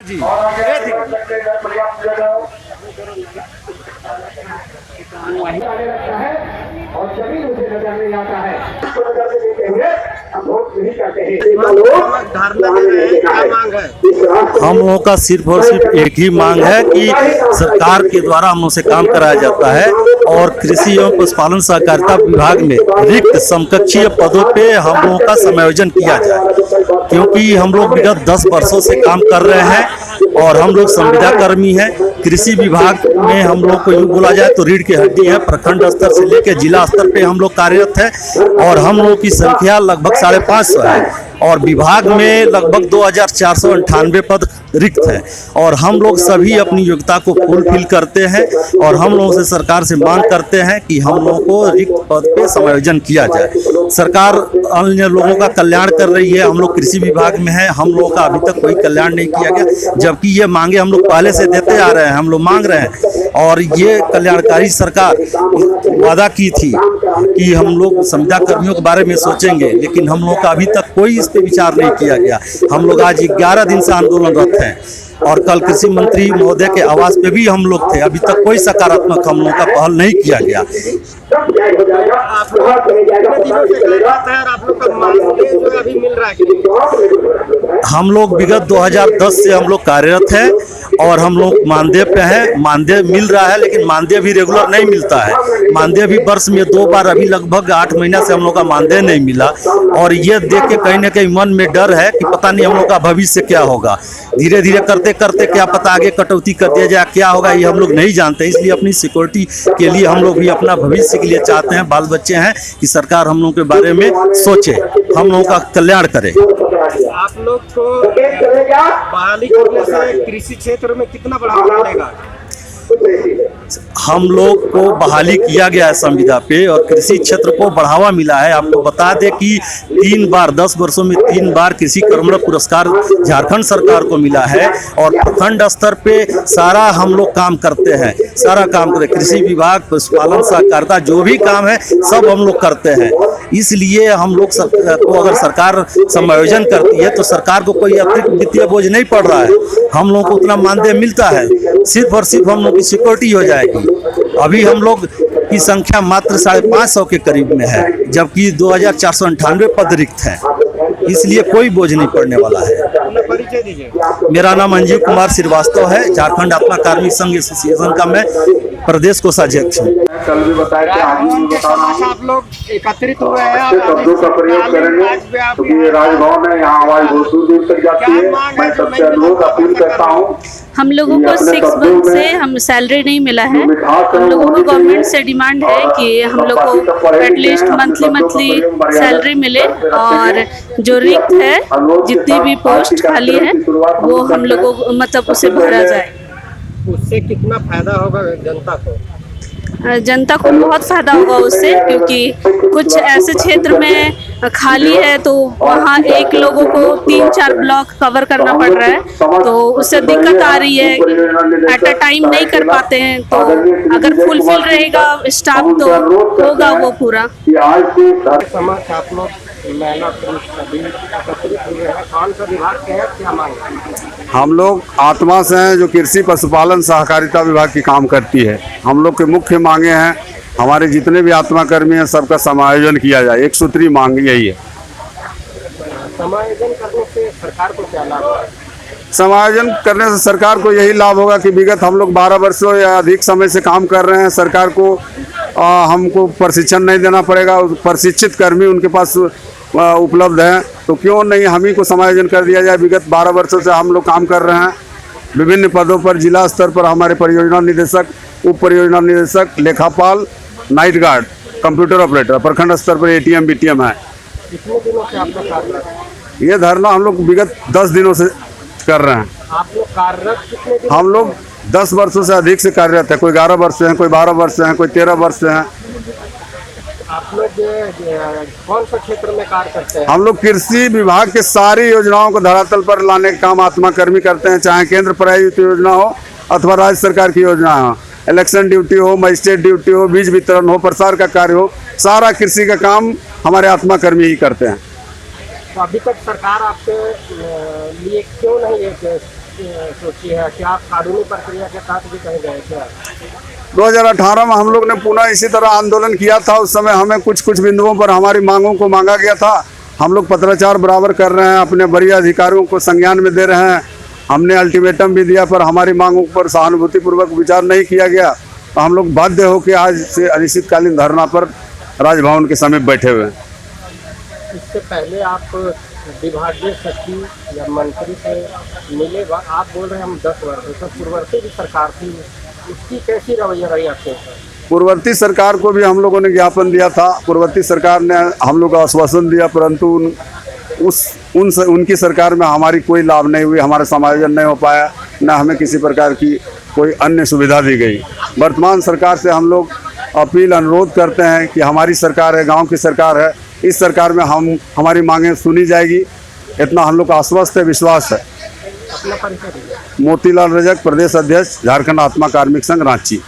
जी और जमीन उसे नजर नहीं आता है, इसको नजर से देते हुए हम वोट नहीं करते हैं। धरना दे रहे हैं, क्या मांग है? हम लोगों का सिर्फ और सिर्फ एक ही मांग है कि सरकार के द्वारा हम लोग से काम कराया जाता है और कृषि एवं पशुपालन सहकारिता विभाग में रिक्त समकक्षीय पदों पे हम लोगों का समायोजन किया जाए, क्योंकि हम लोग विगत 10 वर्षों से काम कर रहे हैं और हम लोग संविदा कर्मी हैं। कृषि विभाग में हम लोग को यूँ बोला जाए तो रीढ़ की हड्डी है। प्रखंड स्तर से लेकर जिला स्तर पे हम लोग कार्यरत हैं और हम लोग की संख्या लगभग 550 है और विभाग में लगभग 2498 पद रिक्त हैं और हम लोग सभी अपनी योग्यता को फुलफिल करते हैं और हम लोगों से सरकार से मांग करते हैं कि हम लोगों को रिक्त पद पे समायोजन किया जाए। सरकार अन्य लोगों का कल्याण कर रही है, हम लोग कृषि विभाग में हैं, हम लोगों का अभी तक कोई कल्याण नहीं किया गया, जबकि ये मांगे हम लोग पहले से देते आ रहे हैं, हम लोग मांग रहे हैं। और ये कल्याणकारी सरकार वादा की थी कि हम लोग संविदा कर्मियों के बारे में सोचेंगे, लेकिन हम लोग का अभी तक कोई इस पे विचार नहीं किया गया। हम लोग आज 11 दिन से आंदोलनरत हैं और कल कृषि मंत्री महोदय के आवास पे भी हम लोग थे, अभी तक कोई सकारात्मक हम लोगों का पहल नहीं किया गया। हम लोग विगत 2010 से हम लोग कार्यरत हैं और हम लोग मानदेय पे हैं। मानदेय मिल रहा है लेकिन मानदेय भी रेगुलर नहीं मिलता है। मानदेय भी वर्ष में 2 बार, अभी लगभग 8 महीना से हम लोग का मानदेय नहीं मिला और ये देख के कहीं ना कहीं मन में डर है कि पता नहीं हम लोग का भविष्य क्या होगा। धीरे धीरे करते करते क्या पता आगे कटौती कर दिया जाए, क्या होगा ये हम लोग नहीं जानते। इसलिए अपनी सिक्योरिटी के लिए हम लोग भी अपना भविष्य के लिए चाहते हैं, बाल बच्चे हैं, कि सरकार हम लोगों के बारे में सोचे, हम लोगों का कल्याण करे। आप लोग को बहाली करने से कृषि क्षेत्र में कितना बढ़ावा मिलेगा? हम लोग को बहाली किया गया है संविदा पे और कृषि क्षेत्र को बढ़ावा मिला है। आपको बता दें कि 3 बार 10 वर्षों में 3 बार कृषि कर्मण पुरस्कार झारखंड सरकार को मिला है और प्रखंड स्तर पे सारा हम लोग काम करते हैं, सारा काम करते, कृषि विभाग, पशुपालन सहकारिता, जो भी काम है सब हम लोग करते हैं। इसलिए हम लोग को अगर सरकार समायोजन करती है तो सरकार को कोई अतिरिक्त वित्तीय बोझ नहीं पड़ रहा है, हम लोगों को उतना मानदेय मिलता है, सिर्फ और सिर्फ हम लोग की सिक्योरिटी हो जाएगी। अभी हम लोग की संख्या मात्र 550 के करीब में है, जबकि 2498 पद रिक्त हैं, इसलिए कोई बोझ नहीं पड़ने वाला है। परिचय दीजिए। मेरा नाम अंजीव कुमार श्रीवास्तव है, झारखंड आत्मा कार्मिक संघ एसोसिएशन का मैं प्रदेश कोषाध्यक्ष हूँ। कल भी बताया कि आज भी बताना आप लोग एकत्रित हुए हैं, अच्छे शब्दों का प्रयोग करेंगे, क्योंकि ये राजभवन है, यहाँ आवाज बहुत दूर दूर तक जाती है। मैं सबसे अनुरोध अपील करता हूँ, हम लोगों को 6 मंथ से हम सैलरी नहीं मिला है। हम लोगों को गवर्नमेंट से डिमांड है कि हम लोग को एटलीस्ट मंथली सैलरी मिले और जो रिक्त है, जितनी भी पोस्ट खाली है, वो हम लोगों को मतलब उसे भरा जाए। उससे कितना फायदा होगा जनता को? जनता को बहुत फायदा होगा उससे, क्योंकि कुछ ऐसे क्षेत्र में खाली है तो वहाँ एक लोगों को 3-4 ब्लॉक कवर करना पड़ रहा है, तो उससे दिक्कत आ रही है, एट अ टाइम नहीं कर पाते हैं। तो अगर फुलफिल रहेगा स्टाफ तो होगा वो पूरा। समाज आप लोग महिला पुरुष सभी एकत्रित हुए हैं, कौन सा विभाग के हैं, क्या मांग है? हम लोग आत्मा से हैं, जो कृषि पशुपालन सहकारिता विभाग की काम करती है। हम लोग के मुख्य मांगे हैं, हमारे जितने भी आत्मा कर्मी हैं सबका समायोजन किया जाए, एक सूत्री मांग यही है। समायोजन करने से सरकार को क्या लाभ है? समायोजन करने से सरकार को यही लाभ होगा कि विगत हम लोग 12 वर्षों या अधिक समय से काम कर रहे हैं, सरकार को हमको प्रशिक्षण नहीं देना पड़ेगा, प्रशिक्षित कर्मी उनके पास उपलब्ध हैं, तो क्यों नहीं हम ही को समायोजन कर दिया जाए। विगत 12 वर्षों से हम लोग काम कर रहे हैं विभिन्न पदों पर। जिला स्तर पर हमारे परियोजना निदेशक, उप परियोजना निदेशक, लेखापाल, नाइट गार्ड, कंप्यूटर ऑपरेटर, प्रखंड स्तर पर ATM BTM है। कितने दिनों से आपका कार्यरत? ये धरना हम लोग विगत 10 दिनों से कर रहे हैं। आप लोग कार्यरत कितने दिन? हम लोग 10 वर्षों से अधिक से कार्यरत है, कोई 11 वर्ष से हैं, कोई 12 वर्ष से हैं, कोई 13 वर्ष से हैं। आप लोग कौन सा क्षेत्र में कार्य करते हैं? हम लोग कृषि विभाग के सारी योजनाओं को धरातल पर लाने का काम आत्मा कर्मी करते हैं, चाहे केंद्र प्रायोजित योजना हो अथवा राज्य सरकार की योजना हो, इलेक्शन ड्यूटी हो, मजिस्ट्रेट ड्यूटी हो, बीज वितरण हो, प्रसार का कार्य हो, सारा कृषि का काम हमारे आत्मा कर्मी ही करते हैं। तो अभी तक सरकार आपके लिए क्यों नहीं एक सोची है? क्या आप कानूनी प्रक्रिया के तहत भी कहीं गए क्या? 2018 में हम लोग ने पुनः इसी तरह आंदोलन किया था। उस समय हमें कुछ कुछ बिंदुओं पर हमारी मांगों को मांगा गया था। हम लोग पत्राचार बराबर कर रहे हैं, अपने वरीय अधिकारियों को संज्ञान में दे रहे हैं। हमने अल्टीमेटम भी दिया, पर हमारी मांगों पर सहानुभूतिपूर्वक विचार नहीं किया गया। तो हम लोग बाध्य होकर आज से अनिश्चितकालीन धरना पर राजभवन के समीप बैठे हुए हैं। इससे पहले आप विभागीय सचिव या मंत्री से मिले, आप बोल रहे हैं हम 10 वर्ष, तो पूर्ववर्ती भी सरकार थी, उसकी कैसी रवैया रही आपके? पूर्ववर्ती सरकार को भी हम लोगों ने ज्ञापन दिया था। पूर्ववर्ती सरकार ने हम लोग को आश्वासन दिया, परंतु उनकी सरकार में हमारी कोई लाभ नहीं हुई, हमारा समायोजन नहीं हो पाया, न हमें किसी प्रकार की कोई अन्य सुविधा दी गई। वर्तमान सरकार से हम लोग अपील अनुरोध करते हैं कि हमारी सरकार है, गांव की सरकार है, इस सरकार में हमारी मांगें सुनी जाएगी, इतना हम लोग का आश्वस्त है, विश्वास है। अपना परिचय दीजिए। मोतीलाल रजक, प्रदेश अध्यक्ष, झारखंड आत्मा कार्मिक संघ, रांची।